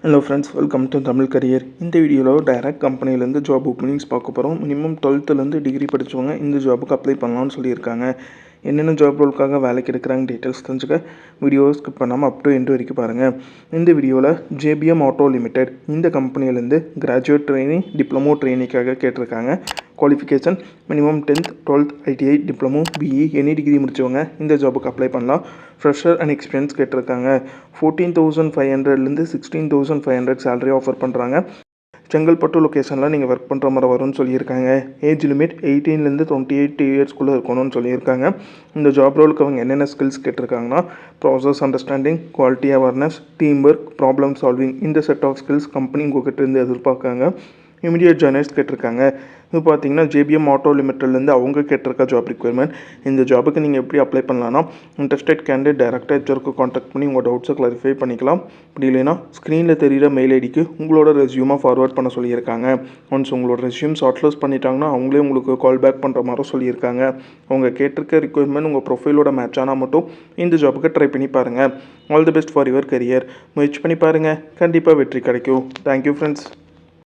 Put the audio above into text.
Hello friends, welcome to Tamil career. இந்த வீடியோவில் direct கம்பெனிலேருந்து ஜாப் ஓப்பனிங்ஸ் பார்க்க போகிறோம். மினிமம் 12th டிகிரி படித்தவங்க இந்த ஜாபுக்கு அப்ளை பண்ணலாம்னு சொல்லியிருக்காங்க. என்னென்ன ஜாப் ரோலுக்காக வேலைக்கு எடுக்கிறாங்க டீட்டெயில்ஸ் தெரிஞ்சுக்க வீடியோ ஸ்கிப் பண்ணாமல் அப் டு எண்டு வரைக்கும் பாருங்கள். இந்த வீடியோவில் ஜேபிஎம் ஆட்டோ லிமிடெட் இந்த கம்பெனிலேருந்து கிராஜுவேட் ட்ரெயினிங் டிப்ளமோ ட்ரெயினிங்காக கேட்டிருக்காங்க. Qualification minimum 10th 12th ITI diploma BE any degree முடித்தவங்க இந்த ஜாபுக்கு அப்ளை பண்ணலாம். ஃப்ரெஷர் அண்ட் எக்ஸ்பீரியன்ஸ் கேட்டிருக்காங்க. 14,500லேருந்து 16,500 சேலரி ஆஃபர் பண்ணுறாங்க. செங்கல்பட்டு லொக்கேஷனில் நீங்கள் ஒர்க் பண்ணுற மாதிரி வரும்னு சொல்லியிருக்காங்க. ஏஜ் லிமிட் 18லேருந்து 28 இயர்ஸ்க்குள்ளே இருக்கணும்னு சொல்லியிருக்காங்க. இந்த ஜாப் ரோலுக்கு அவங்க என்னென்ன ஸ்கில்ஸ் கேட்டிருக்காங்கன்னா, process understanding, quality awareness, team work, problem solving, இந்த செட் ஆஃப் ஸ்கில்ஸ் கம்பெனி உங்கள்கிட்ட இருந்து எதிர்பார்க்காங்க. இமீடியட் ஜாயினர்ஸ் கேட்டிருக்காங்க. இது பார்த்தீங்கன்னா ஜேபிஎம் ஆட்டோ லிமிட்டட்லேருந்து அவங்க கேட்டிருக்க ஜாப் ரிக்வயர்மெண்ட். இந்த ஜாபுக்கு நீங்கள் எப்படி அப்ளை பண்ணலாம்னா, இன்ட்ரெஸ்டட் கேண்டிடேட் டேரெக்டாக ஹெச்ஆருக்கு காண்டாக்ட் பண்ணி உங்கள் டவுட்ஸை கிளாரிஃபை பண்ணிக்கலாம். அப்படி இல்லைன்னா ஸ்க்ரீனில் தெரிகிற மெயில் ஐடிக்கு உங்களோட ரெஸ்யூமாக ஃபார்வர்ட் பண்ண சொல்லியிருக்காங்க. ஒன்ஸ் உங்களோட ரெஸ்யூம் ஷார்ட்லிஸ்ட் பண்ணிட்டாங்கன்னா அவங்களே உங்களுக்கு கால் பேக் பண்ணுற மாதிரி சொல்லியிருக்காங்க. அவங்க கேட்டிருக்க ரிக்வயர்மெண்ட் உங்கள் ப்ரொஃபைலோட மேட்ச் ஆனால் மட்டும் இந்த ஜாபுக்கு ட்ரை பண்ணி பாருங்கள். All the best for your career. முயற்சி பண்ணி பாருங்கள், கண்டிப்பாக வெற்றி கிடைக்கும். Thank you friends.